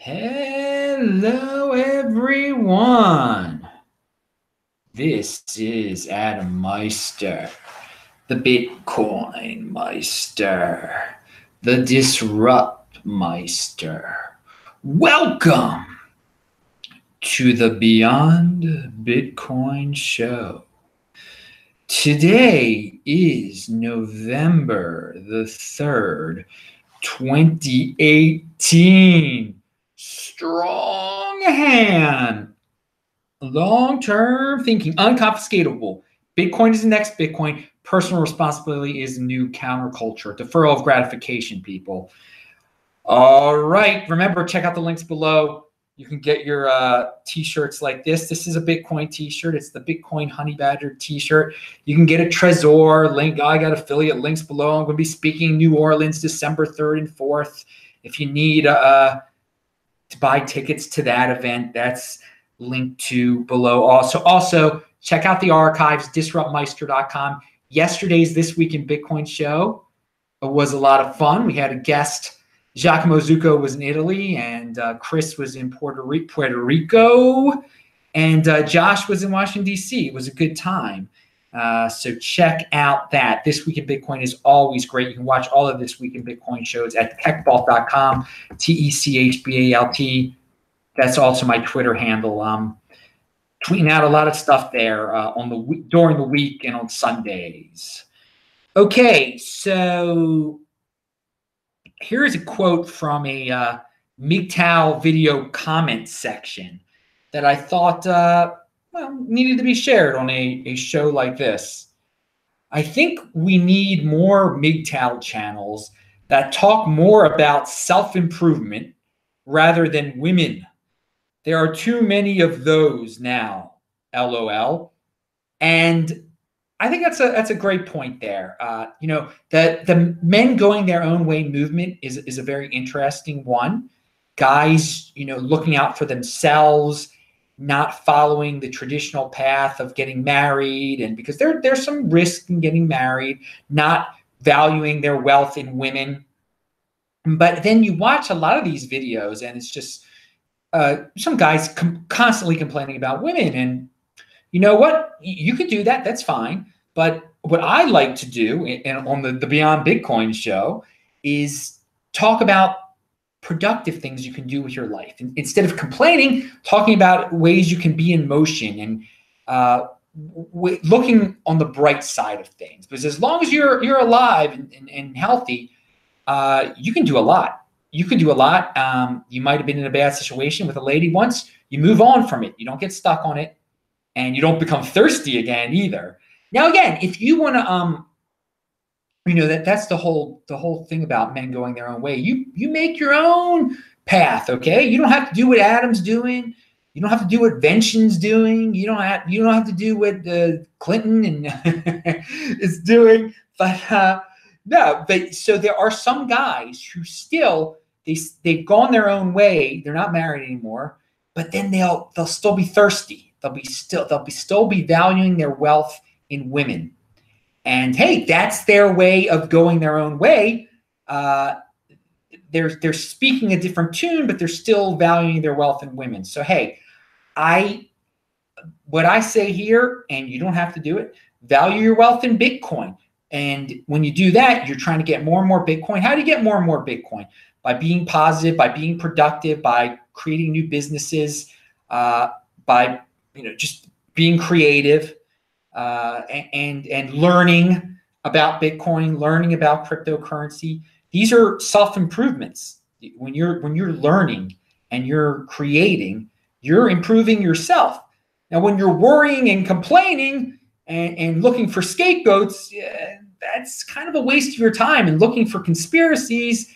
Hello, everyone. This is Adam Meister, the Bitcoin Meister, the Disrupt Meister. Welcome to the Beyond Bitcoin show. Today is November the 3rd, 2018. Strong hand, long-term thinking, unconfiscatable. Bitcoin is the next Bitcoin. Personal responsibility is the new counterculture. Deferral of gratification, people. All right. Remember, check out the links below. You can get your t-shirts like this. This is a Bitcoin t-shirt. It's the Bitcoin Honey Badger t-shirt. You can get a Trezor link. I got affiliate links below. I'm going to be speaking in New Orleans December 3rd and 4th. If you need to buy tickets to that event, that's linked to below. Also check out the archives, disruptmeister.com. Yesterday's This Week in Bitcoin show was a lot of fun. We had a guest. Giacomo Zucco was in Italy, and Chris was in Puerto Rico, and Josh was in Washington, D.C. It was a good time. So check out that. This Week in Bitcoin is always great. You can watch all of This Week in Bitcoin shows at techbalt.com, TECHBALT. That's also my Twitter handle. Tweeting out a lot of stuff there during the week and on Sundays. Okay, so here's a quote from a Mgtow video comment section that I thought needed to be shared on a show like this. I think we need more Mgtow channels that talk more about self-improvement rather than women. There are too many of those now, LOL. And I think that's a great point there. The men going their own way movement is a very interesting one. Guys, looking out for themselves, not following the traditional path of getting married, and because there's some risk in getting married, not valuing their wealth in women. But then you watch a lot of these videos, and it's just some guys constantly complaining about women. And you know what? You could do that. That's fine. But what I like to do on the Beyond Bitcoin show is talk about productive things you can do with your life. And instead of complaining, talking about ways you can be in motion and looking on the bright side of things. Because as long as you're alive and healthy, you can do a lot. You can do a lot. You might have been in a bad situation with a lady once. You move on from it. You don't get stuck on it. And you don't become thirsty again either. Now, again, if you want to, that's the whole thing about men going their own way. You make your own path, okay? You don't have to do what Adam's doing. You don't have to do what Vention's doing. You don't have to do what Clinton is doing. But so there are some guys who still they've gone their own way. They're not married anymore, but then they'll still be thirsty. They'll still be valuing their wealth in women. And hey, that's their way of going their own way. They're speaking a different tune, but they're still valuing their wealth in women. So hey, what I say here, and you don't have to do it, value your wealth in Bitcoin. And when you do that, you're trying to get more and more Bitcoin. How do you get more and more Bitcoin? By being positive, by being productive, by creating new businesses, by just being creative, and learning about Bitcoin, learning about cryptocurrency. These are self-improvements. When you're learning and you're creating, you're improving yourself. Now, when you're worrying and complaining and looking for scapegoats, that's kind of a waste of your time. And looking for conspiracies,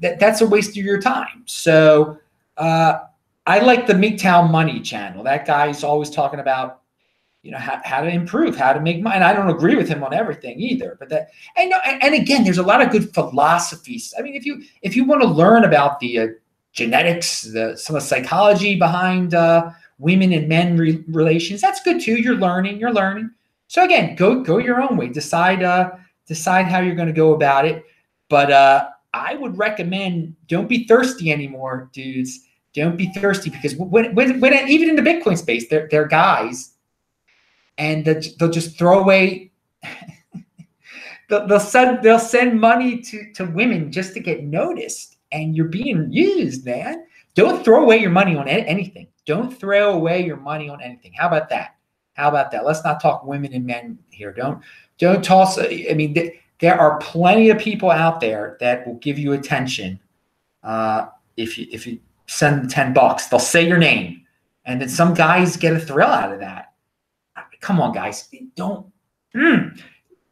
that's a waste of your time. So I like the Mgtow Money channel. That guy's always talking about, how to improve, how to make money. And I don't agree with him on everything either. But and again, there's a lot of good philosophies. I mean, if you want to learn about the genetics, some of the psychology behind women and men relations, that's good too. You're learning. So again, go your own way. Decide how you're going to go about it. But I would recommend don't be thirsty anymore, dudes. Don't be thirsty, because when even in the Bitcoin space, they're guys, and they'll just throw away. they'll send money to women just to get noticed, and you're being used, man. Don't throw away your money on anything. Don't throw away your money on anything. How about that? How about that? Let's not talk women and men here. Don't toss. I mean, there are plenty of people out there that will give you attention. If you send them $10, they'll say your name, and then some guys get a thrill out of that. Come on, guys, don't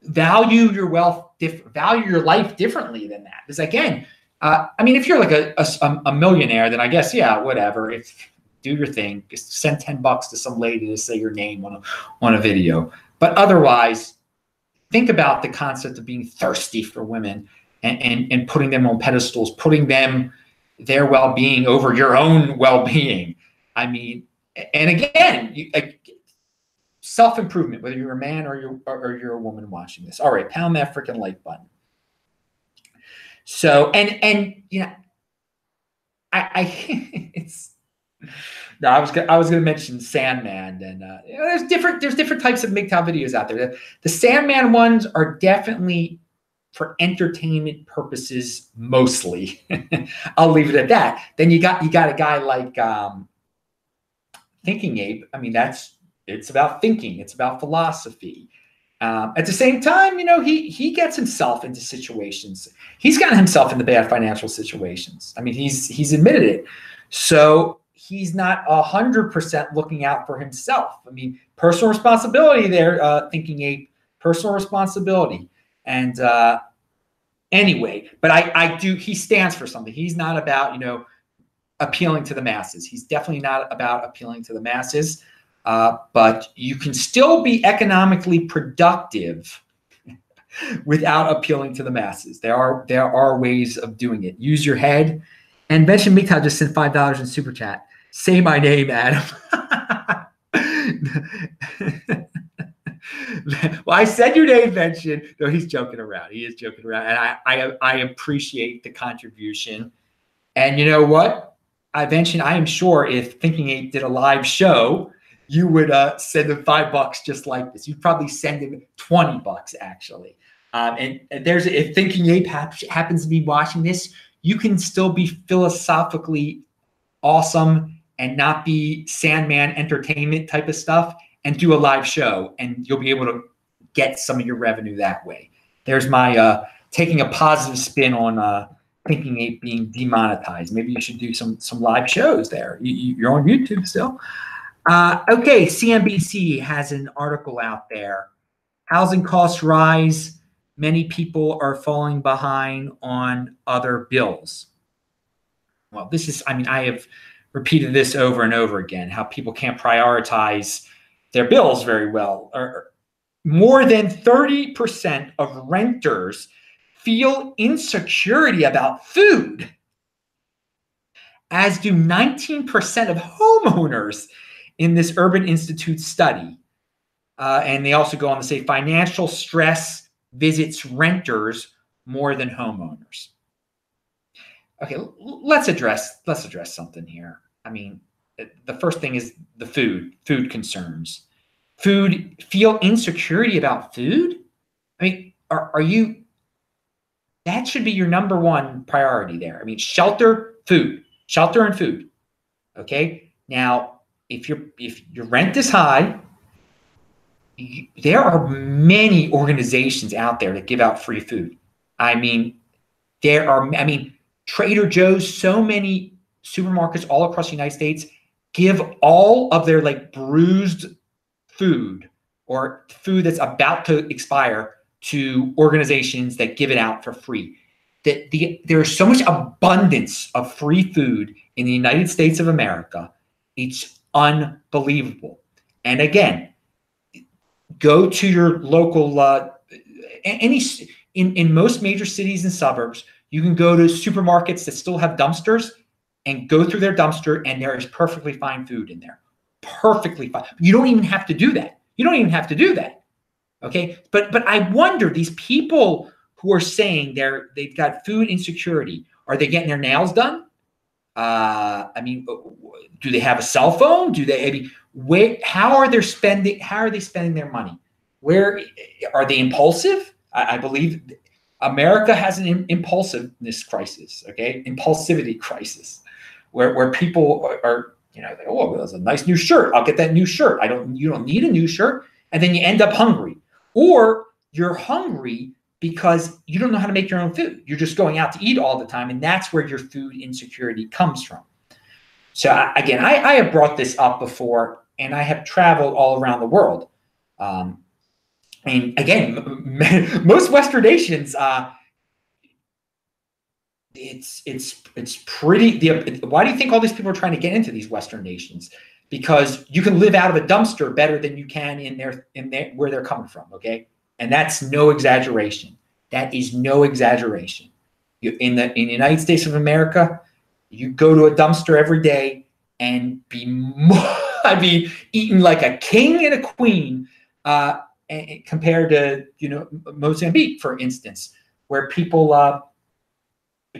value your wealth, value your life differently than that. Because again, I mean, if you're like a millionaire, then I guess, yeah, whatever. Do your thing. Just send $10 to some lady to say your name on a video. But otherwise, think about the concept of being thirsty for women and putting them on pedestals, putting their well-being over your own well-being. I mean, and again, self-improvement, whether you're a man or you're a woman watching this. All right, pound that freaking like button. So, and you know, it's, no, I was going to mention Sandman, and you know, there's different types of Mgtow videos out there. The Sandman ones are definitely for entertainment purposes mostly. I'll leave it at that. Then you got a guy like Thinking Ape. I mean, it's about thinking. It's about philosophy. At the same time, you know, he gets himself into situations. He's gotten himself into bad financial situations. I mean, he's admitted it. So he's not 100% looking out for himself. I mean, personal responsibility there, Thinking Ape, personal responsibility. And anyway, but he stands for something. He's not about, you know, appealing to the masses. He's definitely not about appealing to the masses. But you can still be economically productive without appealing to the masses. There are ways of doing it. Use your head. And Vention Mgtow just sent $5 in super chat. Say my name, Adam. Well, I said your name, Vention. No, he's joking around. He is joking around, and I appreciate the contribution. And you know what? I am sure if Thinking Ape did a live show, you would send him $5 just like this. You'd probably send him $20 actually. And if Thinking Ape happens to be watching this, you can still be philosophically awesome and not be Sandman entertainment type of stuff, and do a live show, and you'll be able to get some of your revenue that way. There's my taking a positive spin on Thinking Ape being demonetized. Maybe you should do some live shows there. You're on YouTube still. Okay, CNBC has an article out there. Housing costs rise. Many people are falling behind on other bills. Well, this is, I mean, I have repeated this over and over again, how people can't prioritize their bills very well. More than 30% of renters feel insecurity about food, as do 19% of homeowners in this Urban Institute study. And they also go on to say financial stress visits renters more than homeowners. Okay, let's address something here. I mean, the first thing is the food concerns. Feel insecurity about food? I mean, are you, that should be your number one priority there. I mean, shelter and food. Okay. Now, if your rent is high, there are many organizations out there that give out free food. I mean, Trader Joe's, so many supermarkets all across the United States give all of their like bruised food or food that's about to expire to organizations that give it out for free. There's so much abundance of free food in the United States of America. It's unbelievable. And again, go to your local, in most major cities and suburbs, you can go to supermarkets that still have dumpsters and go through their dumpster, and there is perfectly fine food in there. Perfectly fine. You don't even have to do that. Okay. But I wonder, these people who are saying they've got food insecurity. Are they getting their nails done? I mean, do they have a cell phone? Do they? I mean, how are they spending? How are they spending their money? Where are they impulsive? I believe America has an impulsiveness crisis. Okay, impulsivity crisis, where people are like, oh, well, that's a nice new shirt. I'll get that new shirt. You don't need a new shirt, and then you end up hungry, or you're hungry because you don't know how to make your own food. You're just going out to eat all the time, and that's where your food insecurity comes from. So again, I have brought this up before, and I have traveled all around the world. And again, most Western nations, it's pretty. Why do you think all these people are trying to get into these Western nations? Because you can live out of a dumpster better than you can in where they're coming from. Okay. And that's no exaggeration. That is no exaggeration. In the United States of America, you go to a dumpster every day and eating like a king and a queen, compared to Mozambique, for instance, where people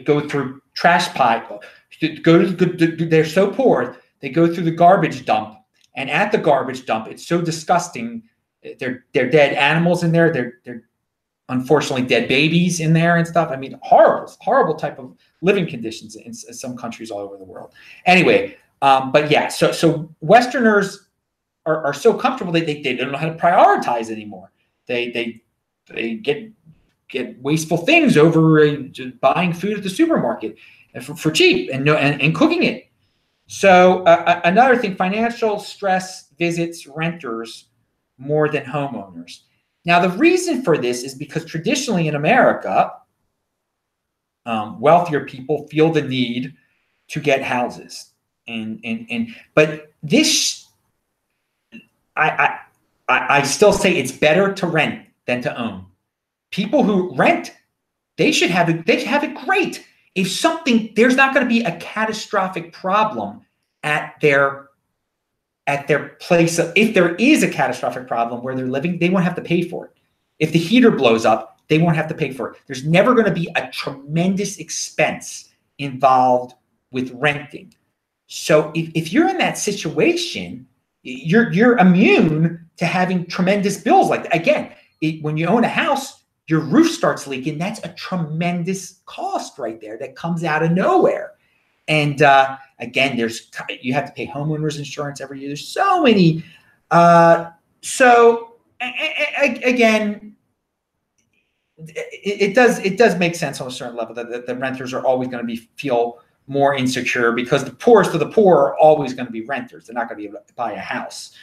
go through trash pipe. They're so poor they go through the garbage dump, and at the garbage dump, it's so disgusting. They're dead animals in there. They're unfortunately dead babies in there and stuff. I mean, horrible type of living conditions in some countries all over the world. Anyway, but yeah, so Westerners are so comfortable that they don't know how to prioritize anymore. They get wasteful things over just buying food at the supermarket for cheap and cooking it. So another thing, financial stress visits renters more than homeowners. Now, the reason for this is because traditionally in America, wealthier people feel the need to get houses, but this, I still say it's better to rent than to own. People who rent, they should have it. They have it great. There's not going to be a catastrophic problem at their place. If there is a catastrophic problem where they're living, they won't have to pay for it. If the heater blows up, they won't have to pay for it. There's never going to be a tremendous expense involved with renting. So if you're in that situation, you're immune to having tremendous bills like that. Again, when you own a house, your roof starts leaking. That's a tremendous cost right there that comes out of nowhere. And again, you have to pay homeowners insurance every year. There's so many. Again, it does make sense on a certain level that the renters are always going to feel more insecure, because the poorest of the poor are always going to be renters. They're not going to be able to buy a house.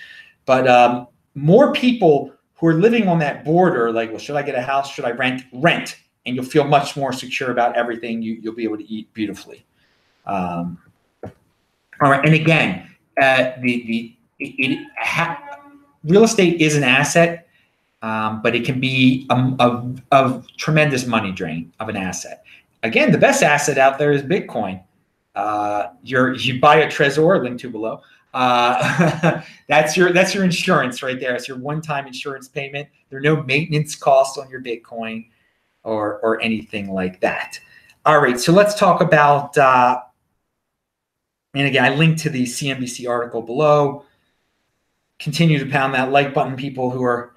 But more people who are living on that border, like, well, should I get a house? Should I rent? Rent, and you'll feel much more secure about everything. You'll be able to eat beautifully. All right, and again, real estate is an asset, but it can be a tremendous money drain of an asset. Again, the best asset out there is Bitcoin. You buy a Trezor, link to below. That's your insurance right there. It's your one-time insurance payment. There are no maintenance costs on your Bitcoin or anything like that. All right, so let's talk about. And again, I linked to the CNBC article below. Continue to pound that like button, people who are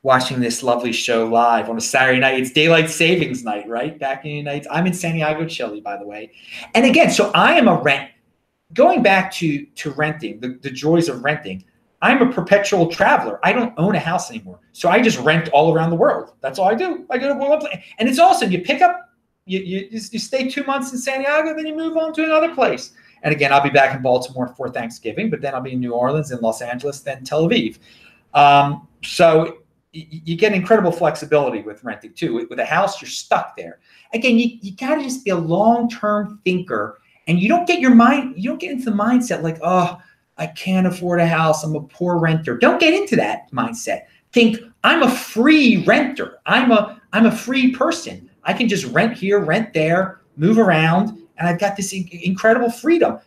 watching this lovely show live on a Saturday night. It's daylight savings night, right? Back in the United States. I'm in Santiago, Chile, by the way. And again, so I am going back to renting, the joys of renting. I'm a perpetual traveler. I don't own a house anymore. So I just rent all around the world. That's all I do. I go to one place. And it's awesome. You pick up, you stay 2 months in Santiago, then you move on to another place. And again, I'll be back in Baltimore for Thanksgiving, but then I'll be in New Orleans and Los Angeles, then Tel Aviv. So you get incredible flexibility with renting too. With a house, you're stuck there. Again, you got to just be a long-term thinker, and you don't get into the mindset like, oh, I can't afford a house. I'm a poor renter. Don't get into that mindset. Think, I'm a free renter. I'm a free person. I can just rent here, rent there, move around, and I've got this incredible freedom.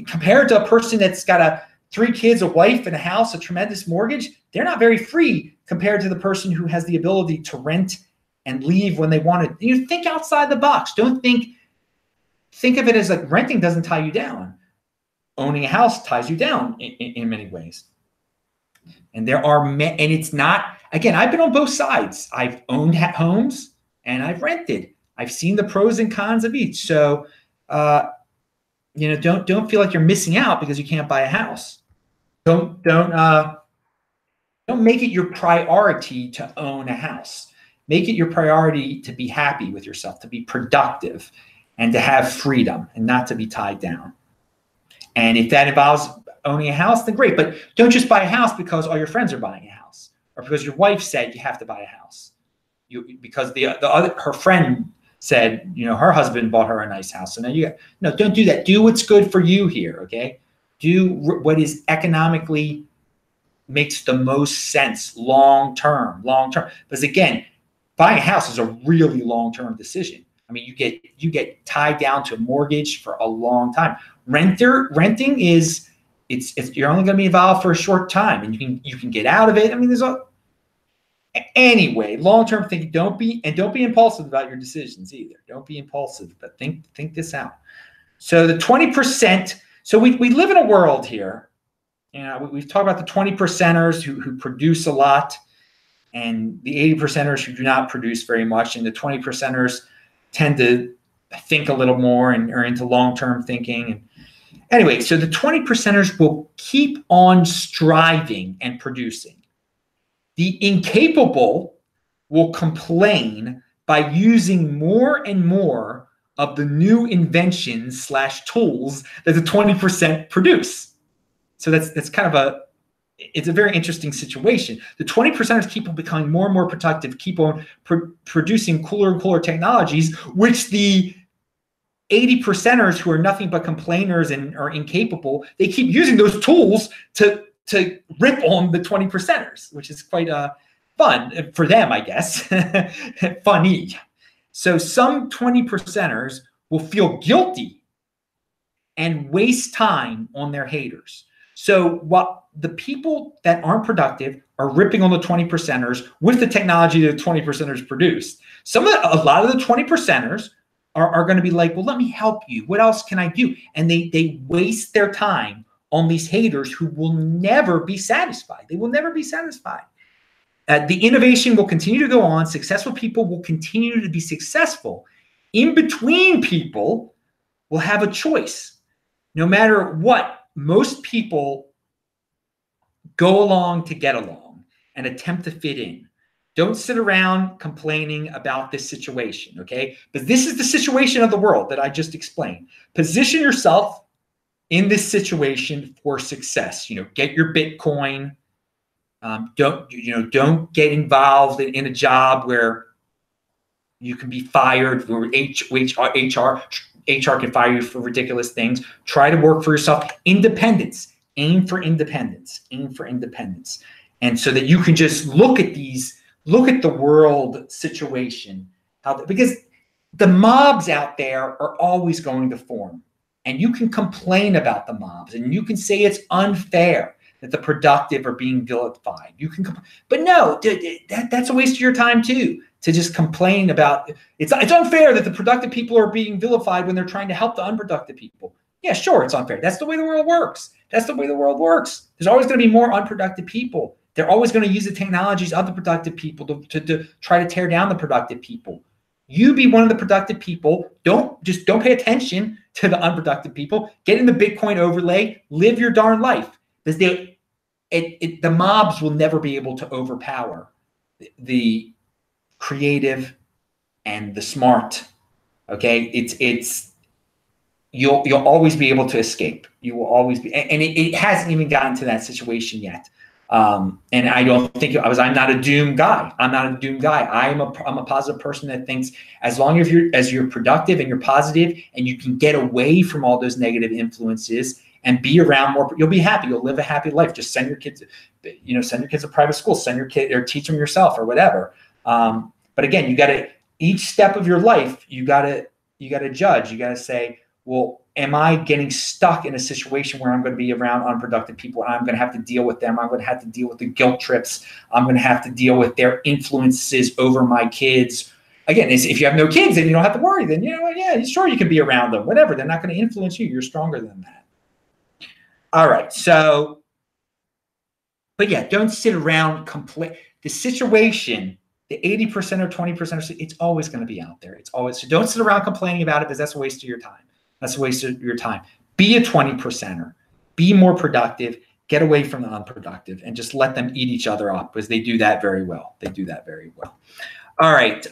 Compared to a person that's got 3 kids, a wife, and a house, a tremendous mortgage, they're not very free compared to the person who has the ability to rent and leave when they want to. You think outside the box. Don't think of it as like renting doesn't tie you down. Owning a house ties you down in many ways. And there are, and it's not, again, I've been on both sides. I've owned homes and I've rented. I've seen the pros and cons of each. So, don't feel like you're missing out because you can't buy a house. Don't make it your priority to own a house. Make it your priority to be happy with yourself, to be productive, and to have freedom and not to be tied down. And if that involves owning a house, then great. But don't just buy a house because all your friends are buying a house, or because your wife said you have to buy a house. Because her friend said, her husband bought her a nice house. So now don't do that. Do what's good for you here, okay? Do what is economically makes the most sense long-term. Because again, buying a house is a really long-term decision. I mean, you get tied down to a mortgage for a long time. Renting is you're only going to be involved for a short time, and you can get out of it. I mean, anyway, long-term thinking. Don't be impulsive about your decisions either. Don't be impulsive, but think this out. So the 20%. So we live in a world here. We've talked about the 20%ers who produce a lot, and the 80%ers who do not produce very much, and the 20%ers tend to think a little more and are into long-term thinking. And anyway, so the 20%ers will keep on striving and producing. The incapable will complain by using more and more of the new inventions / tools that the 20% produce. So that's kind of it's a very interesting situation. The 20%ers keep on becoming more and more productive, keep on producing cooler and cooler technologies, which the 80%ers who are nothing but complainers and are incapable, they keep using those tools to rip on the 20%ers, which is quite fun for them, I guess. Funny. So some 20%ers will feel guilty and waste time on their haters. So what the people that aren't productive are ripping on the 20%ers with the technology that the 20%ers produced. A lot of the 20%ers are going to be like, well, let me help you. What else can I do? And they waste their time on these haters who will never be satisfied. They will never be satisfied. The innovation will continue to go on. Successful people will continue to be successful. In between people will have a choice. No matter what, most people go along to get along and attempt to fit in. Don't sit around complaining about this situation, okay? But this is the situation of the world that I just explained. Position yourself in this situation for success. Get your Bitcoin. Don't get involved in a job where you can be fired, where HR can fire you for ridiculous things. Try to work for yourself. Independence. Aim for independence. And so that you can just look at the world situation, because the mobs out there are always going to form. And you can complain about the mobs, and you can say it's unfair that the productive are being vilified. But no, that's a waste of your time too, to just complain about it's unfair that the productive people are being vilified when they're trying to help the unproductive people. Yeah, sure, it's unfair. That's the way the world works. There's always going to be more unproductive people. They're always going to use the technologies of the productive people to try to tear down the productive people. You be one of the productive people. Don't pay attention to the unproductive people. Get in the Bitcoin overlay. Live your darn life. Because the mobs will never be able to overpower the creative and the smart. Okay, you'll always be able to escape. You will always be, and it hasn't even gotten to that situation yet. And I don't think I'm not a doom guy. I'm a positive person that thinks as long as you're productive and you're positive and you can get away from all those negative influences and be around more, you'll be happy. You'll live a happy life. Just send your kids to private school, send your kid or teach them yourself or whatever. But again, each step of your life, you gotta judge. You gotta say, well, am I getting stuck in a situation where I'm going to be around unproductive people? I'm going to have to deal with them. I'm going to have to deal with the guilt trips. I'm going to have to deal with their influences over my kids again, if you have no kids, then you don't have to worry. Then, yeah, sure, you can be around them, whatever. They're not going to influence you. You're stronger than that. All right. So, but yeah, don't sit around complain. The situation, the 80% or 20%, it's always going to be out there. It's always, so don't sit around complaining about it, because that's a waste of your time. That's a waste of your time. Be a 20%er. Be more productive. Get away from the unproductive and just let them eat each other up, because they do that very well. They do that very well. All right.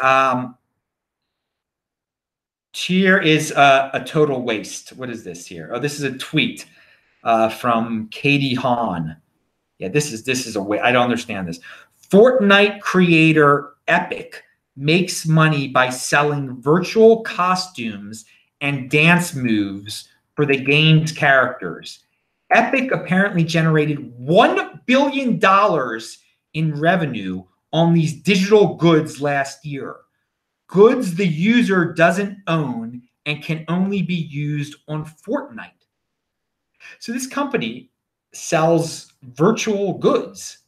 Here is a total waste. What is this here? Oh, this is a tweet from Katie Hahn. Yeah, this is a way. I don't understand this. Fortnite creator Epic makes money by selling virtual costumes and dance moves for the game's characters. Epic apparently generated $1 billion in revenue on these digital goods last year. Goods the user doesn't own and can only be used on Fortnite. So this company sells virtual goods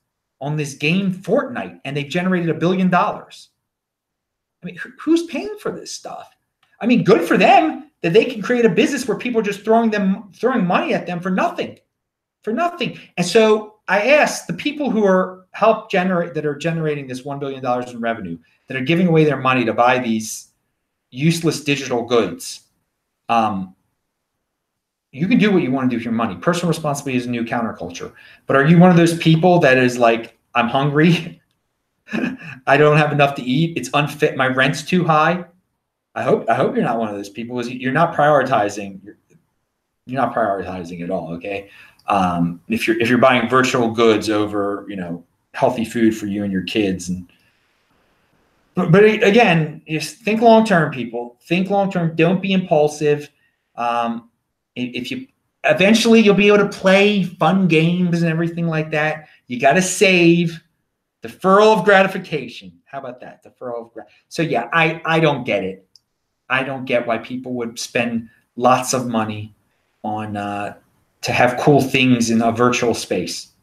on this game Fortnite, and they've generated $1 billion. I mean, who's paying for this stuff? I mean, good for them that they can create a business where people are just throwing money at them for nothing. And so I asked the people who are generating this $1 billion in revenue, that are giving away their money to buy these useless digital goods. You can do what you want to do with your money. Personal responsibility is a new counterculture. But are you one of those people that is like, I'm hungry, I don't have enough to eat, it's unfit, my rent's too high? I hope you're not one of those people. You're not prioritizing. You're not prioritizing at all. Okay. If you're buying virtual goods over, healthy food for you and your kids, but again, just think long term, people. Think long term. Don't be impulsive. If you eventually you'll be able to play fun games and everything like that. You got to save. Deferral of gratification. How about that? Deferral of So yeah, I don't get it. I don't get why people would spend lots of money on to have cool things in a virtual space.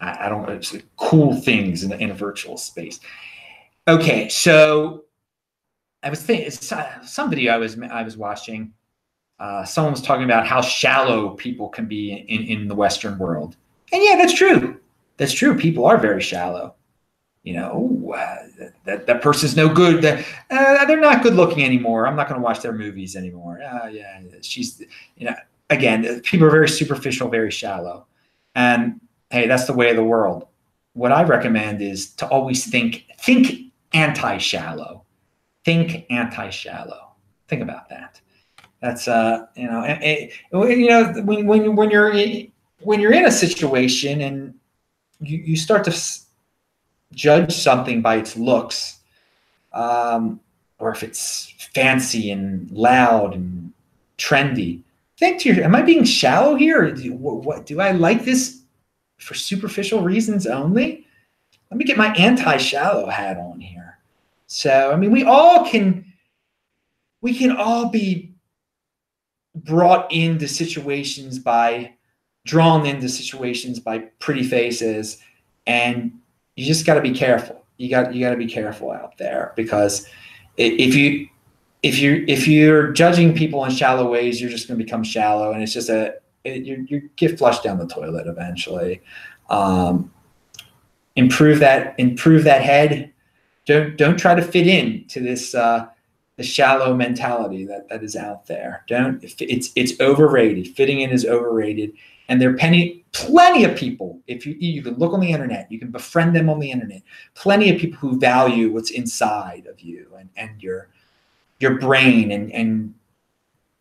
I don't. It's cool things in a virtual space. Okay, so I was thinking some video I was watching. Someone was talking about how shallow people can be in the Western world, and yeah, that's true. That's true. People are very shallow. That person's no good. They're not good looking anymore. I'm not going to watch their movies anymore. Yeah, she's. Again, people are very superficial, very shallow, and hey, that's the way of the world. What I recommend is to always think anti-shallow. Think anti-shallow. Think about that. That's when you're in a situation and you start to judge something by its looks, or if it's fancy and loud and trendy, think to yourself, am I being shallow here? What do I like this for superficial reasons only? Let me get my anti-shallow hat on here. So, I mean, we can all be drawn into situations by pretty faces, and you just got to be careful. You got to be careful out there, because if you're judging people in shallow ways, you're just going to become shallow, and it's just you get flushed down the toilet eventually. Improve that head. Don't try to fit in to this the shallow mentality that is out there. It's overrated. Fitting in is overrated, and there are plenty of people. If you can look on the internet, you can befriend them on the internet. Plenty of people who value what's inside of you and your brain and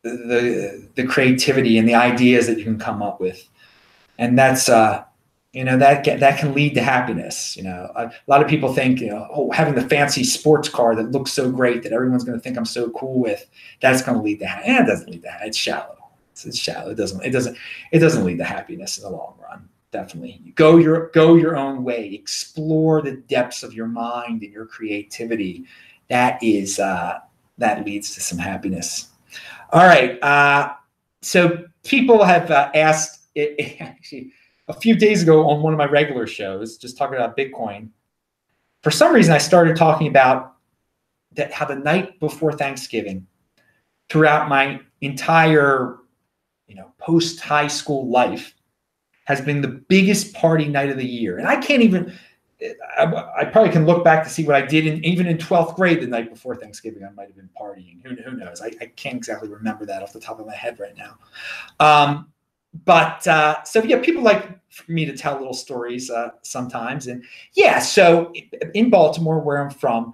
the creativity and the ideas that you can come up with, and that's that can lead to happiness. A lot of people think, having the fancy sports car that looks so great that everyone's going to think I'm so cool with, that's going to lead to happiness. It doesn't lead to happiness. It's shallow. It's shallow. It doesn't lead to happiness in the long run. Definitely, go your own way. Explore the depths of your mind and your creativity. That leads to some happiness. All right. So people have asked actually a few days ago on one of my regular shows, just talking about Bitcoin. For some reason, I started talking about that how the night before Thanksgiving, throughout my entire, post high school life, has been the biggest party night of the year. And I can't even, I probably can look back to see what I did even in 12th grade the night before Thanksgiving. I might have been partying. Who knows? I can't exactly remember that off the top of my head right now. So yeah, people like for me to tell little stories sometimes. And yeah, so in Baltimore, where I'm from,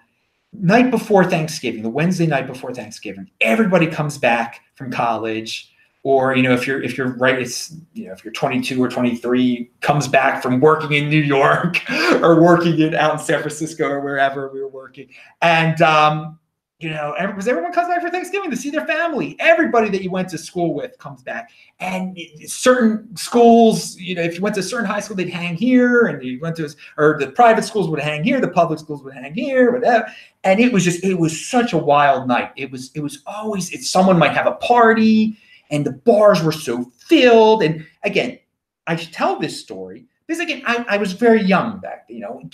night before Thanksgiving, the Wednesday night before Thanksgiving, everybody comes back from college. Or, if you're right, it's, if you're 22 or 23, comes back from working in New York or working out in San Francisco or wherever we were working. And, everyone comes back for Thanksgiving to see their family. Everybody that you went to school with comes back. And certain schools, if you went to a certain high school, they'd hang here. And you went to, or the private schools would hang here. The public schools would hang here, whatever. And it was such a wild night. It was always, someone might have a party. And the bars were so filled. And again, I should tell this story because again, I was very young back then. When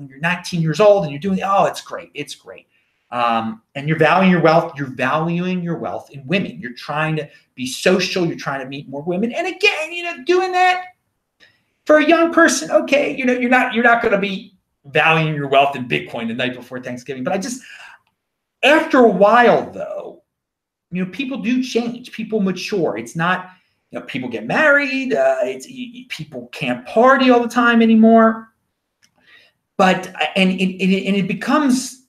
you're 19 years old and you're doing, it's great. It's great. And you're valuing your wealth. You're valuing your wealth in women. You're trying to be social. You're trying to meet more women. And again, doing that for a young person, okay, you're not going to be valuing your wealth in Bitcoin the night before Thanksgiving. But after a while though, people do change. People mature. It's not, people get married. People can't party all the time anymore. But it becomes,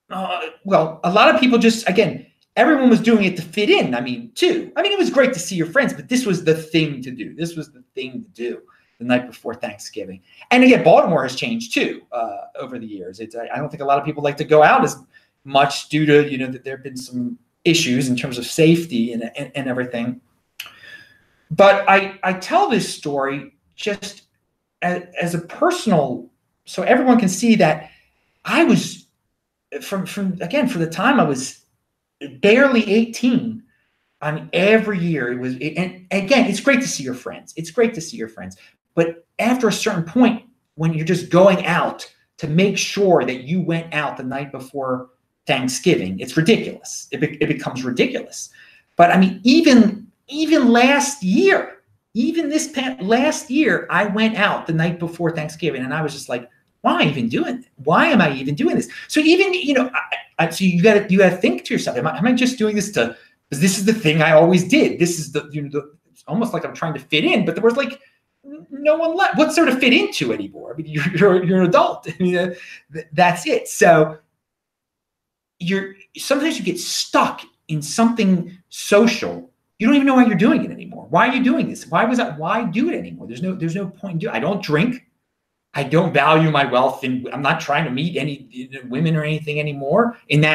a lot of people just, again, everyone was doing it to fit in. It was great to see your friends, but this was the thing to do. This was the thing to do the night before Thanksgiving. And again, Baltimore has changed too over the years. I don't think a lot of people like to go out as much due to, that there have been some issues in terms of safety and everything. But I tell this story just as a personal, so everyone can see that I was from again, for the time I was barely 18. Every year it was, and again, it's great to see your friends. It's great to see your friends. But after a certain point, when you're just going out to make sure that you went out the night before Thanksgiving, it's ridiculous. It becomes ridiculous. But even last year, last year, I went out the night before Thanksgiving, and I was just like, why am I even doing this? Why am I even doing this? So even, so you got to think to yourself, am I just doing this because this is the thing I always did? This is it's almost like I'm trying to fit in, but there was like no one left. What's there to fit into anymore? You're an adult. That's it. So sometimes you get stuck in something social. You don't even know why you're doing it anymore. Why are you doing this? Why do it anymore? There's no point in doing it. I don't drink. I don't value my wealth, and I'm not trying to meet any women or anything anymore. Again,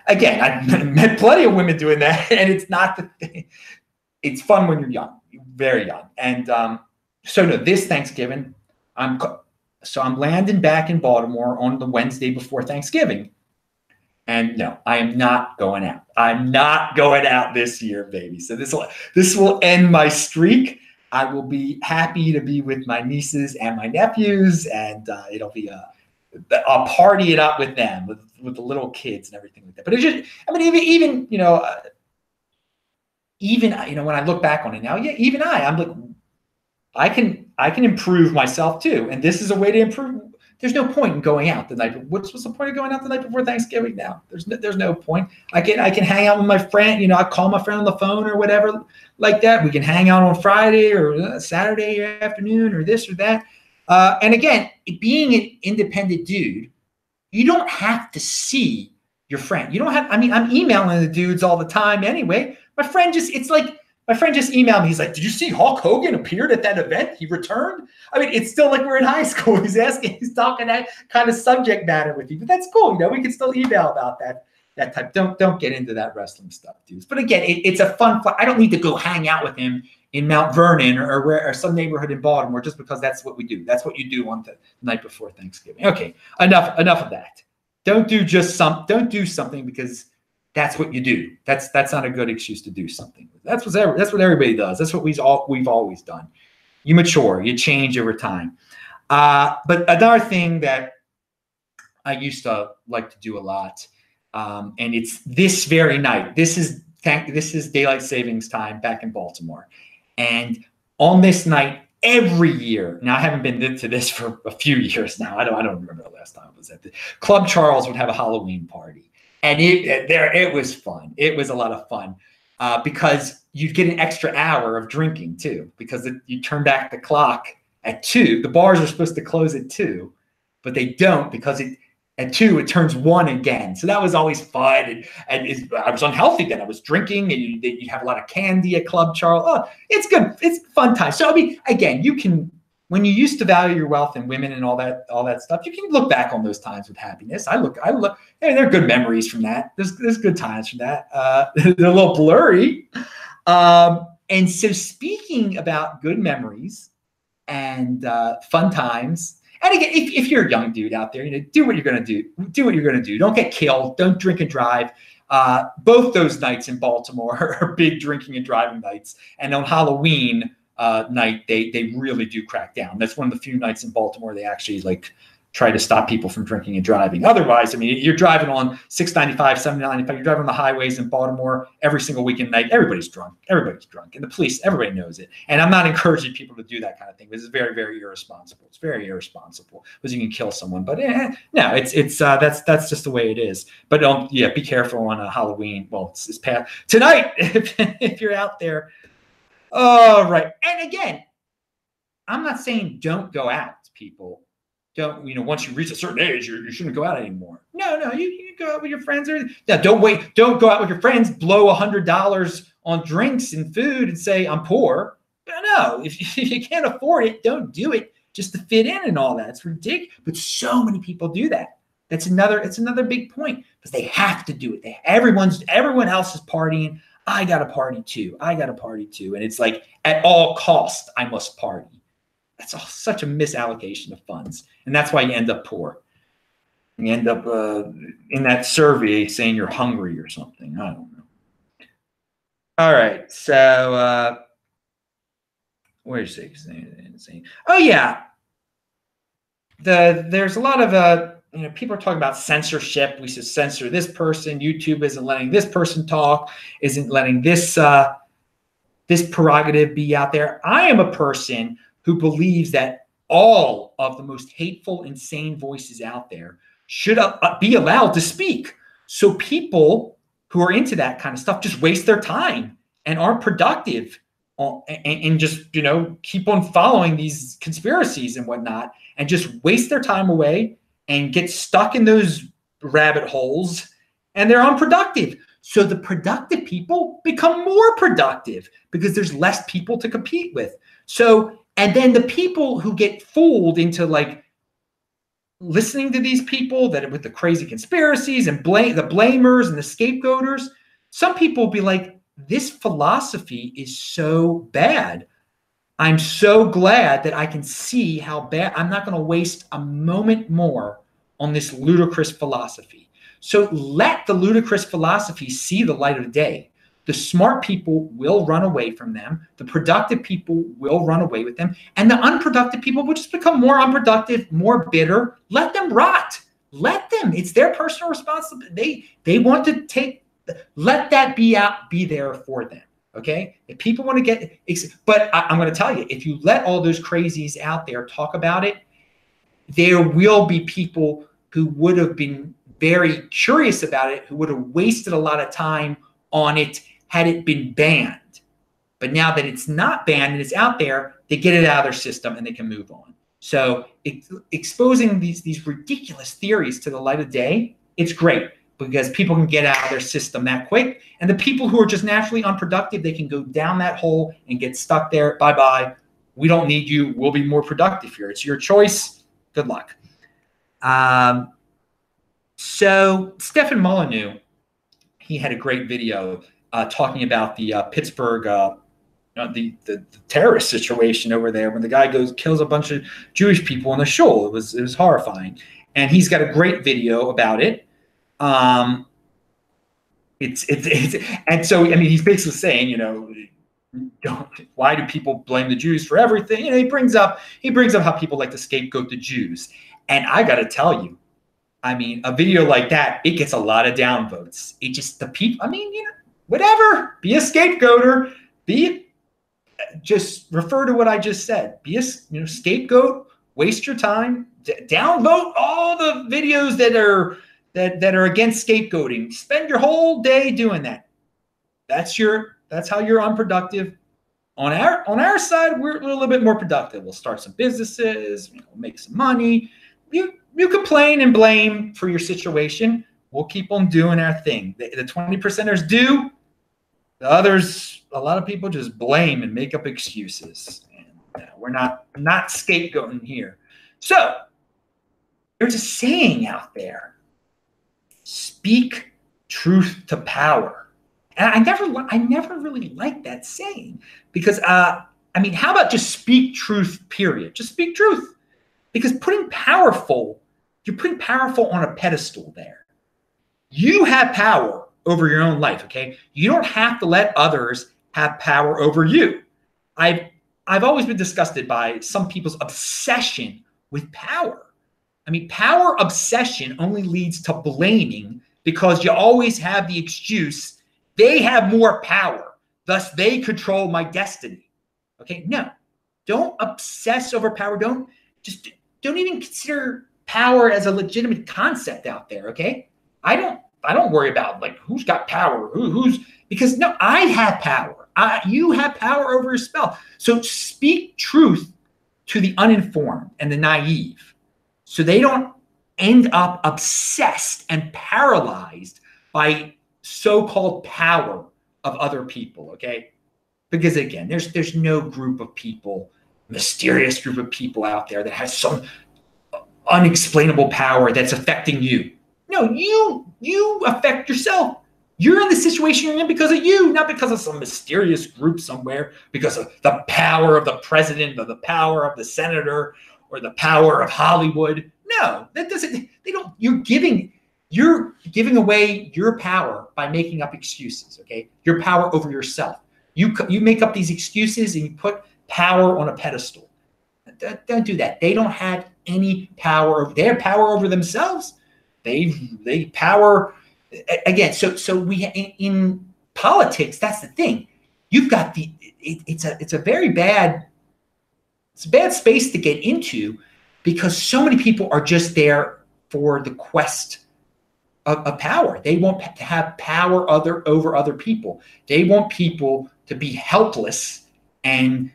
I've met plenty of women doing that, and it's not the thing. It's fun when you're young, very young. And this Thanksgiving, I'm landing back in Baltimore on the Wednesday before Thanksgiving. And no, I am not going out. I'm not going out this year, baby. So this will end my streak. I will be happy to be with my nieces and my nephews, and it'll be I'll party it up with them, with the little kids and everything like that. But it's just, even when I look back on it now, yeah, even I'm like, I can improve myself too, and this is a way to improve. There's no point in going out the night. What's the point of going out the night before Thanksgiving now? There's no point. I can hang out with my friend. I call my friend on the phone or whatever like that. We can hang out on Friday or Saturday afternoon or this or that. And again, being an independent dude, you don't have to see your friend. You don't have. I'm emailing the dudes all the time anyway. My friend just emailed me. He's like, "Did you see Hulk Hogan appeared at that event? He returned." It's still like we're in high school. He's talking that kind of subject matter with you, but that's cool. We can still email about that type. Don't get into that wrestling stuff, dudes. But again, it's a fun. I don't need to go hang out with him in Mount Vernon or some neighborhood in Baltimore just because that's what we do. That's what you do on the night before Thanksgiving. Okay, enough of that. Don't do something because that's what you do. That's not a good excuse to do something. That's what everybody does. That's what we've always done. You mature, you change over time. But another thing that I used to like to do a lot. And it's this very night. This is daylight savings time back in Baltimore. And on this night, every year, now I haven't been to this for a few years now. I don't remember the last time I was at the Club Charles would have a Halloween party. And it was fun. It was a lot of fun because you'd get an extra hour of drinking too, because you turn back the clock at 2. The bars are supposed to close at 2, but they don't because at 2 it turns 1 again. So that was always fun. And I was unhealthy then. I was drinking, and you have a lot of candy at Club Charles. Oh, it's good. It's fun time. So I mean, again, you can, when you used to value your wealth and women and all that stuff, you can look back on those times with happiness. I look. Hey, there are good memories from that. There's good times from that. They're a little blurry. And so speaking about good memories and fun times. And again, if you're a young dude out there, do what you're going to do. Do what you're going to do. Don't get killed. Don't drink and drive. Both those nights in Baltimore are big drinking and driving nights. And on Halloween night, they really do crack down. That's one of the few nights in Baltimore they actually try to stop people from drinking and driving. Otherwise, I mean, you're driving on 695, 795, you're driving on the highways in Baltimore every single weekend night. Everybody's drunk. Everybody's drunk. And the police, everybody knows it. And I'm not encouraging people to do that kind of thing. This is very, very irresponsible. It's very irresponsible because you can kill someone. But no, that's just the way it is. But be careful on Halloween. Well, it's past tonight if you're out there. Oh, right. And again, I'm not saying don't go out, people. Don't, once you reach a certain age, you shouldn't go out anymore. No, you go out with your friends. Now, don't go out with your friends, blow $100 on drinks and food and say, I'm poor. No, if you can't afford it, don't do it just to fit in and all that. It's ridiculous. But so many people do that. It's another big point because they have to do it. Everyone else is partying. I got to party too. And it's like at all costs, I must party. That's such a misallocation of funds. And that's why you end up poor. You end up in that survey saying you're hungry or something. I don't know. All right. So where's it? Oh, yeah. There's a lot of, people are talking about censorship. We should censor this person. YouTube isn't letting this person talk, isn't letting this prerogative be out there. I am a person who believes that all of the most hateful, insane voices out there should be allowed to speak. So people who are into that kind of stuff just waste their time and aren't productive and just, keep on following these conspiracies and whatnot and just waste their time away and get stuck in those rabbit holes, and they're unproductive. So the productive people become more productive because there's less people to compete with. So, and then the people who get fooled into listening to these people that with the crazy conspiracies and the blamers and the scapegoaters, some people will be like, this philosophy is so bad. I'm so glad that I can see how bad. I'm not going to waste a moment more on this ludicrous philosophy. So let the ludicrous philosophy see the light of day. The smart people will run away from them. The productive people will run away with them. And the unproductive people will just become more unproductive, more bitter. Let them rot. Let them. It's their personal responsibility. They want to let that be there for them. Okay? If people want to but I'm going to tell you, if you let all those crazies out there talk about it, there will be people who would have been very curious about it, who would have wasted a lot of time on it had it been banned. But now that it's not banned and it's out there, they get it out of their system and they can move on. So exposing these ridiculous theories to the light of day, it's great because people can get out of their system that quick. And the people who are just naturally unproductive, they can go down that hole and get stuck there. Bye-bye. We don't need you. We'll be more productive here. It's your choice. Good luck. So Stefan Molyneux, he had a great video talking about the Pittsburgh, the terrorist situation over there when the guy kills a bunch of Jewish people on the shul. It was horrifying, and he's got a great video about it. And so I mean he's basically saying why do people blame the Jews for everything? He brings up how people like to scapegoat the Jews, and I got to tell you, I mean, a video like that, it gets a lot of downvotes. It just, the people, I mean, whatever, be a scapegoater, just refer to what I just said. Be a scapegoat, waste your time, downvote all the videos that are against scapegoating. Spend your whole day doing that. That's how you're unproductive. On our side, we're a little bit more productive. We'll start some businesses, we'll make some money. You complain and blame for your situation. We'll keep on doing our thing. The 20%ers do. The others, a lot of people just blame and make up excuses. And we're not scapegoating here. So there's a saying out there: speak truth to power. And I never really liked that saying, because I mean, how about just speak truth, period? Just speak truth. Because you're putting powerful on a pedestal there. You have power over your own life, okay? You don't have to let others have power over you. I've always been disgusted by some people's obsession with power. I mean, power obsession only leads to blaming, because you always have the excuse, they have more power, thus they control my destiny. Okay, no, don't obsess over power. Don't even consider power as a legitimate concept out there. Okay, I don't worry about like who's got power, because no, I have power. You have power over yourself. So speak truth to the uninformed and the naive, so they don't end up obsessed and paralyzed by so-called power of other people. Okay, because again, there's no group of people, mysterious group of people out there that has some unexplainable power that's affecting you. No, you affect yourself. You're in the situation you're in because of you, not because of some mysterious group somewhere, because of the power of the president or the power of the senator or the power of Hollywood. No, that doesn't, you're giving away your power by making up excuses, okay? Your power over yourself. You make up these excuses and you put power on a pedestal. Don't do that. They don't have any power. They have power over themselves. They power again. So we in politics, that's the thing. You've got it's a bad space to get into, because so many people are just there for the quest of power. They want to have power over other people. They want people to be helpless, and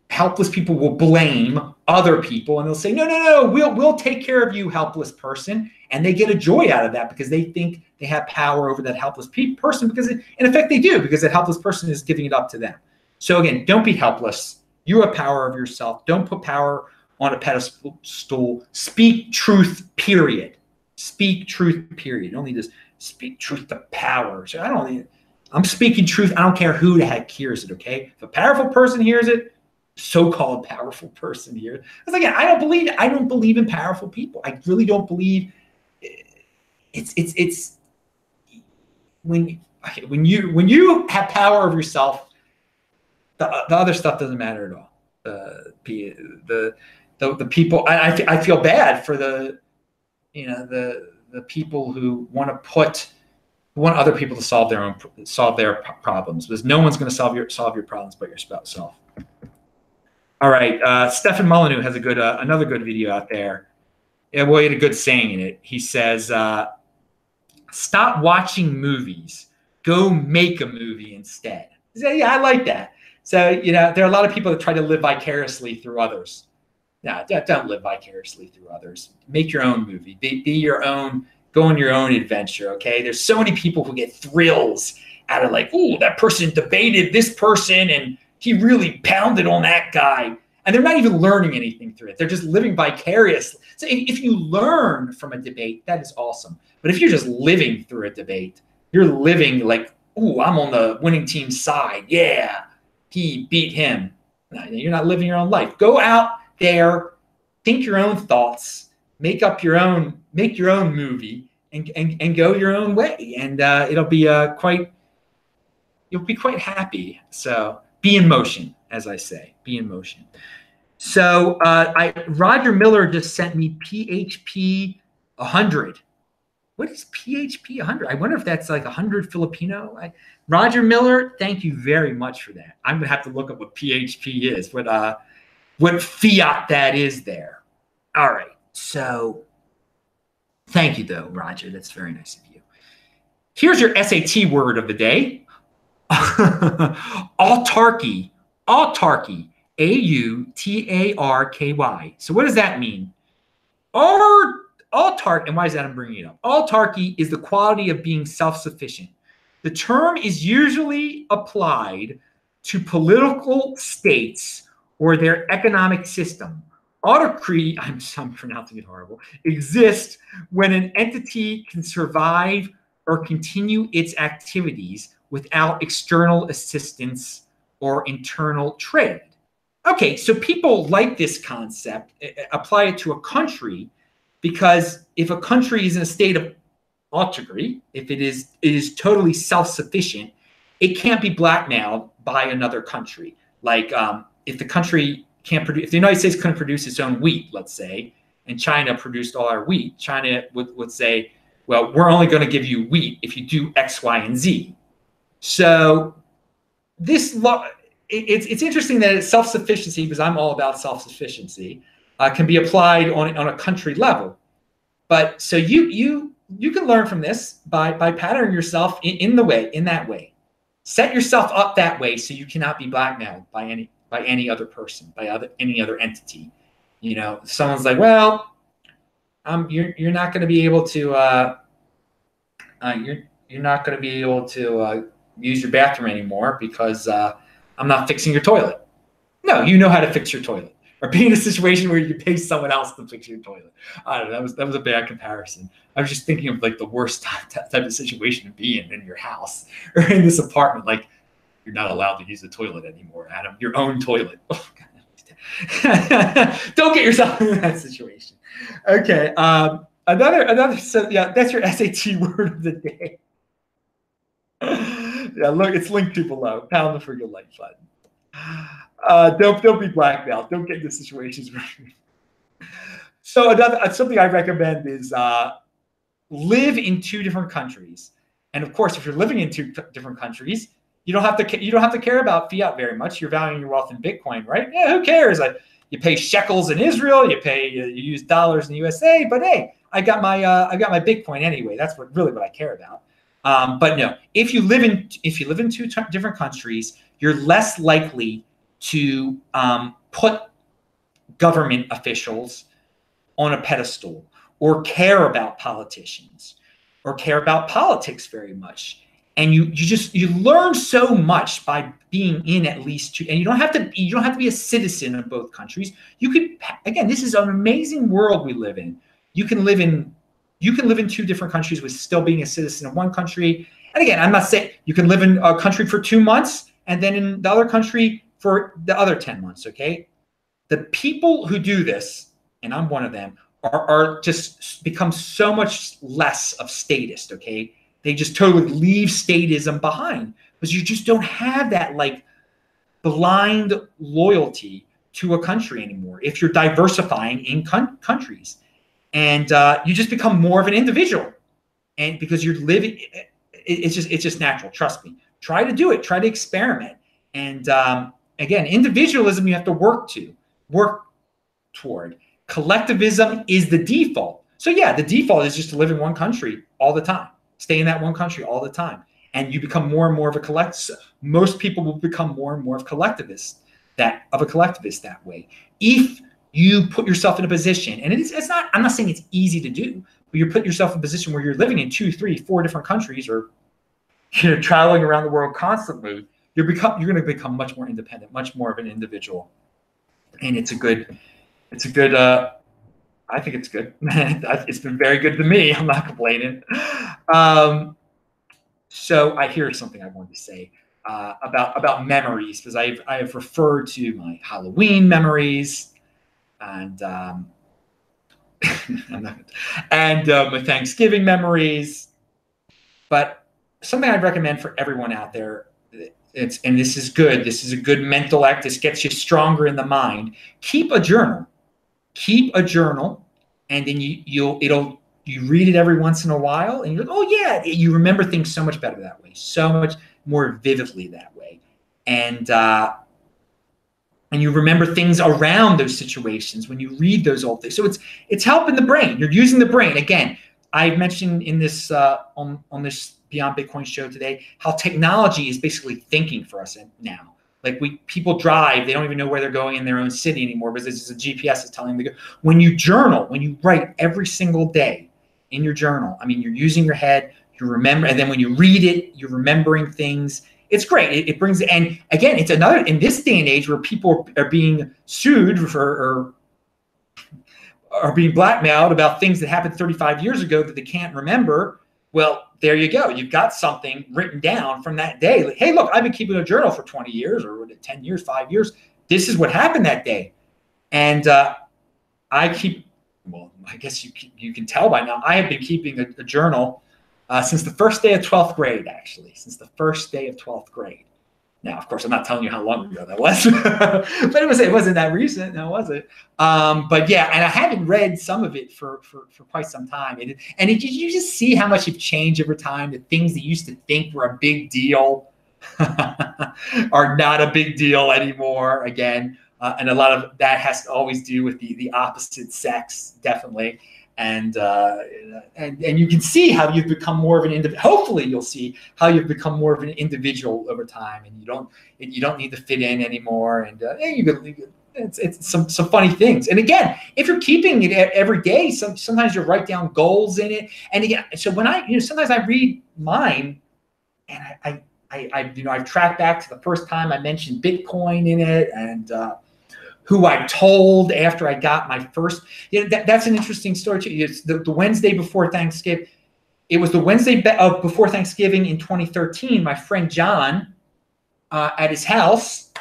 helpless people will blame other people, and they'll say, no, we'll take care of you, helpless person. And they get a joy out of that because they think they have power over that helpless person, because in effect they do, because that helpless person is giving it up to them. So again, don't be helpless. You have power over yourself. Don't put power on a pedestal. Speak truth, period. Speak truth, period. You don't need to speak truth to power. So I'm speaking truth. I don't care who the heck hears it, okay? If a powerful person hears it, so-called powerful person here. Because again, I don't believe in powerful people. I really don't believe it's when you have power over yourself, the other stuff doesn't matter at all. The people, I feel bad for the people who want other people to solve their problems, because no one's going to solve your problems but yourself. All right, Stefan Molyneux has another good video out there. Yeah, well, he had a good saying in it. He says, "Stop watching movies. Go make a movie instead." So, yeah, I like that. So there are a lot of people that try to live vicariously through others. No, don't live vicariously through others. Make your own movie. Be your own. Go on your own adventure. Okay. There's so many people who get thrills out of like, ooh, that person debated this person and he really pounded on that guy. And they're not even learning anything through it. They're just living vicariously. So if you learn from a debate, that is awesome. But if you're just living through a debate, you're living like, ooh, I'm on the winning team's side. Yeah, he beat him. No, you're not living your own life. Go out there, think your own thoughts, make your own movie, and go your own way. And it'll be you'll be quite happy. So be in motion, as I say, be in motion. So Roger Miller just sent me PHP 100. What is PHP 100? I wonder if that's like 100 Filipino. Roger Miller, thank you very much for that. I'm gonna have to look up what PHP is, what fiat that is there. All right, so thank you though, Roger. That's very nice of you. Here's your SAT word of the day. Autarky. Autarky. Autarky. So what does that mean? Autarky, and why is that I'm bringing it up? Autarky is the quality of being self-sufficient. The term is usually applied to political states or their economic system. Autarky, I'm pronouncing it horrible, exists when an entity can survive or continue its activities without external assistance or internal trade. Okay, so people like this concept, apply it to a country, because if a country is in a state of autarky, if it is totally self-sufficient, it can't be blackmailed by another country. Like if the country can't produce, if the United States couldn't produce its own wheat, let's say, and China produced all our wheat, China would say, well, we're only going to give you wheat if you do X, Y, and Z. So this law, it's interesting that it's self-sufficiency, because I'm all about self-sufficiency, can be applied on a country level. But so you can learn from this by patterning yourself in that way. Set yourself up that way so you cannot be blackmailed by any other person, any other entity. You know, someone's like, well, you're not going to be able to you're not going to be able to use your bathroom anymore because I'm not fixing your toilet. No, you know how to fix your toilet. Or be in a situation where you pay someone else to fix your toilet. I don't know. That was a bad comparison. I was just thinking of like the worst type of situation to be in your house or in this apartment. Like, you're not allowed to use the toilet anymore, Adam. Your own toilet. Oh, God. Don't get yourself in that situation. Okay. Another. So yeah, that's your SAT word of the day. Yeah, look, it's linked to below. Pound the freaking like button. Don't be blackmailed. Don't get into situations. So something I recommend is live in 2 different countries. And of course, if you're living in 2 different countries, you don't have to care about fiat very much. You're valuing your wealth in Bitcoin, right? Yeah, who cares? You pay shekels in Israel. You use dollars in the USA. But hey, I got my Bitcoin anyway. That's what I care about. But no, if you live in 2 different countries, you're less likely to put government officials on a pedestal or care about politicians or care about politics very much. And you learn so much by being in at least 2, and you don't have to be a citizen of both countries. You could, again, this is an amazing world we live in. You can live in 2 different countries with still being a citizen of one country. And again, I'm not saying you can live in a country for 2 months and then in the other country for the other 10 months, okay? The people who do this, and I'm one of them, are just become so much less of statist, okay? They just totally leave statism behind because you just don't have that like blind loyalty to a country anymore if you're diversifying in countries. And you just become more of an individual. And because you're living, it's just natural, trust me. Try to do it, try to experiment. And again, individualism you have to work toward. Collectivism is the default. So yeah, the default is just to live in one country all the time. Stay in that one country all the time. And you become more and more of a collectivist. Most people will become more and more of a collectivist that way. If you put yourself in a position, and I'm not saying it's easy to do, but you put yourself in a position where you're living in 2, 3, 4 different countries, or you're traveling around the world constantly, you're going to become much more independent, much more of an individual. And I think it's good. It's been very good to me. I'm not complaining. So I hear something I wanted to say about memories, because I have referred to my Halloween memories and my Thanksgiving memories. But something I'd recommend for everyone out there, and this is good. This is a good mental act. This gets you stronger in the mind. Keep a journal. And then you read it every once in a while, and you're like, oh yeah, you remember things so much better that way, so much more vividly that way, and you remember things around those situations when you read those old things. So it's helping the brain. You're using the brain. Again, I mentioned in this on this Beyond Bitcoin show today how technology is basically thinking for us now. Like people drive, they don't even know where they're going in their own city anymore because it's a GPS is telling them to go. When you journal, when you write every single day in your journal, I mean, you're using your head, you remember, and then when you read it, you're remembering things. It's great. It brings, and again, it's another, in this day and age where people are being sued for, or are being blackmailed about things that happened 35 years ago that they can't remember. Well, there you go. You've got something written down from that day. Like, hey, look, I've been keeping a journal for 20 years or 10 years, 5 years. This is what happened that day. And I keep, well, I guess you can tell by now, I have been keeping a journal since the first day of 12th grade, actually, since the first day of 12th grade. Now, of course, I'm not telling you how long ago that was, but it wasn't that recent, no, was it? But yeah, and I haven't read some of it for quite some time. And you just see how much you've changed over time. The things that you used to think were a big deal are not a big deal anymore, again. And a lot of that has to always do with the opposite sex, definitely. And you can see how you've become more of an individual. Hopefully, you'll see how you've become more of an individual over time, and you don't need to fit in anymore. And it's some funny things. And again, if you're keeping it every day, sometimes you write down goals in it. And again, so when sometimes I read mine, and I've tracked back to the first time I mentioned Bitcoin in it, and who I told after I got my first. That's an interesting story too. It's the Wednesday before Thanksgiving. It was the Wednesday before Thanksgiving in 2013. My friend John, at his house,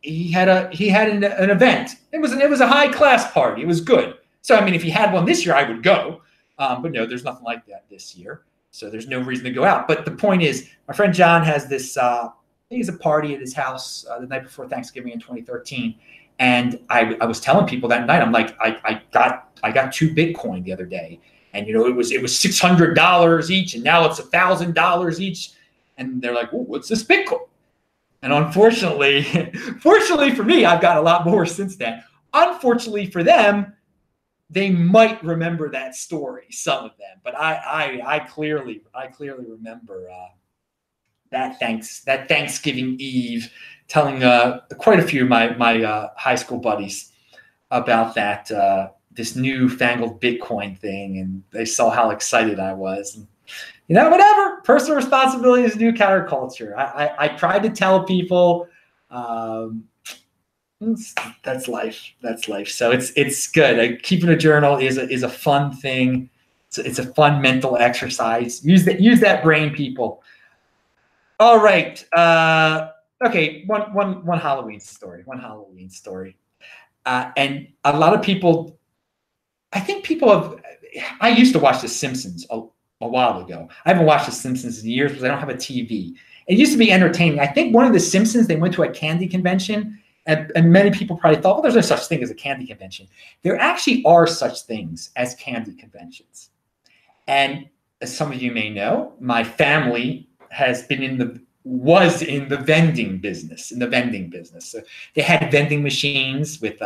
he had an event. It was a high class party. It was good. So I mean, if he had one this year, I would go. But no, there's nothing like that this year. So there's no reason to go out. But the point is, my friend John has this. He has a party at his house the night before Thanksgiving in 2013. And I was telling people that night, I'm like, I got 2 Bitcoin the other day, and it was $600 each, and now it's $1,000 each, and they're like, oh, what's this Bitcoin? And unfortunately, fortunately for me, I've got a lot more since then. Unfortunately for them, they might remember that story, some of them, but I clearly remember that Thanksgiving Eve, telling quite a few of my high school buddies about that this newfangled Bitcoin thing, and they saw how excited I was. And, whatever. Personal responsibility is new counterculture. I tried to tell people that's life. That's life. So it's good. Keeping a journal is a fun thing. It's a fun mental exercise. Use that brain, people. All right. Okay, one Halloween story. And a lot of people, I think people have. I used to watch The Simpsons a while ago. I haven't watched The Simpsons in years because I don't have a TV. It used to be entertaining. I think one of The Simpsons, they went to a candy convention, and many people probably thought, well, there's no such thing as a candy convention. There actually are such things as candy conventions. And as some of you may know, my family was in the vending business. So they had vending machines with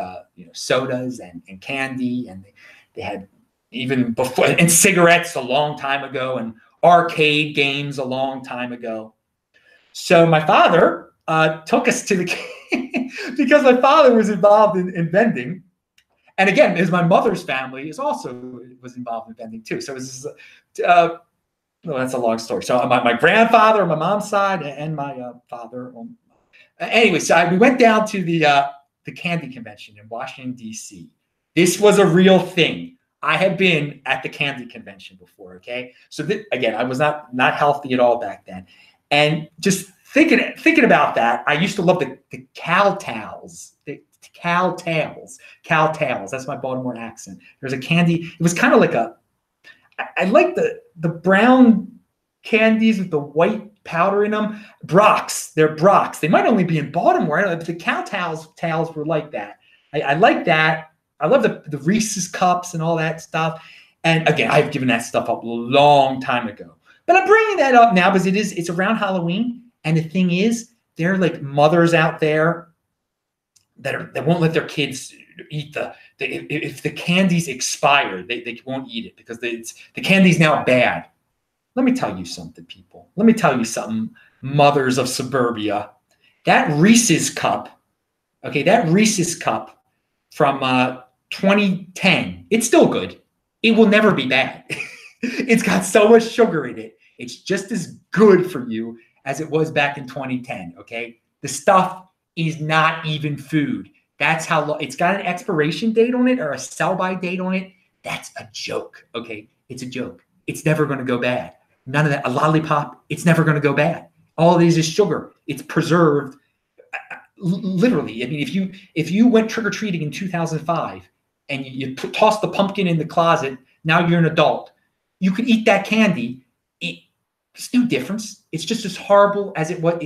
sodas and candy, and they had even before, and cigarettes a long time ago, and arcade games a long time ago. So my father took us to because my father was involved in vending. And again, as my mother's family was involved in vending too. So it was well, that's a long story. So my grandfather on my mom's side and my father. Anyway, so we went down to the candy convention in Washington, D.C. This was a real thing. I had been at the candy convention before, okay? So again, I was not healthy at all back then. And just thinking about that, I used to love the cow tails. Cow tails. That's my Baltimore accent. There's a candy. It was kind of like I like the brown candies with the white powder in them. Brock's. They're Brock's. They might only be in Baltimore. I don't know, but the cow tails were like that. I like that. I love the Reese's cups and all that stuff. And again, I've given that stuff up a long time ago. But I'm bringing that up now because it's around Halloween. And the thing is, there are like mothers out there that won't let their kids eat if the candy's expired, they won't eat it because the candy's now bad. Let me tell you something, people. Let me tell you something, mothers of suburbia. That Reese's cup, okay, that Reese's cup from 2010, it's still good. It will never be bad. It's got so much sugar in it. It's just as good for you as it was back in 2010, okay? The stuff is not even food. That's how long it's got an expiration date on it or a sell-by date on it. That's a joke, okay? It's a joke. It's never going to go bad. None of that. A lollipop, it's never going to go bad. All of these is sugar. It's preserved. Literally, I mean, if you went trick-or-treating in 2005 and you tossed the pumpkin in the closet, now you're an adult, you could eat that candy. It's no difference. It's just as horrible as it was.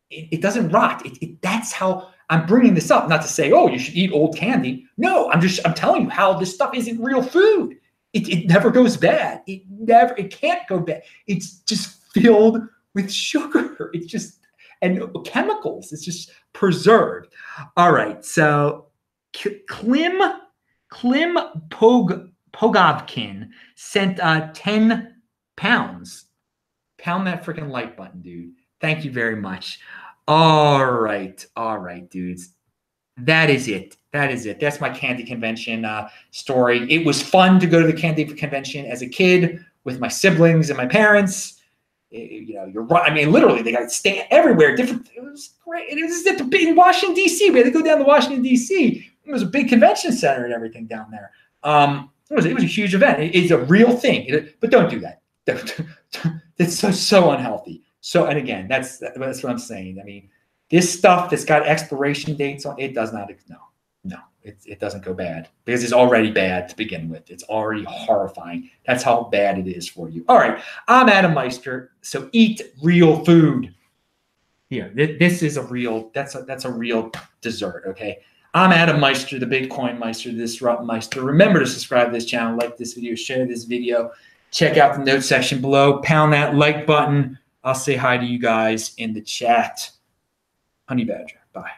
It doesn't rot. That's how I'm bringing this up. Not to say, oh, you should eat old candy. No, I'm telling you how this stuff isn't real food. It never goes bad. It can't go bad. It's just filled with sugar. It's just, and chemicals. It's just preserved. All right. So Klim Pogovkin sent 10 pounds. Pound that freaking like button, dude. Thank you very much. All right, dudes. That is it. That's my candy convention story. It was fun to go to the candy convention as a kid with my siblings and my parents. You're right. I mean, literally, they got stand everywhere. Different. It was great. It was at in Washington D.C. We had to go down to Washington D.C. It was a big convention center and everything down there. It was a huge event. It's a real thing. But don't do that. It's so unhealthy. So, and again, that's what I'm saying. I mean, this stuff that's got expiration dates on it does not. No, it doesn't go bad because it's already bad to begin with. It's already horrifying. That's how bad it is for you. All right, I'm Adam Meister. So eat real food. Here, this is a real. That's a real dessert. Okay. I'm Adam Meister, the Bitcoin Meister, the Disrupt Meister. Remember to subscribe to this channel, like this video, share this video. Check out the notes section below. Pound that like button. I'll say hi to you guys in the chat. Honey Badger. Bye.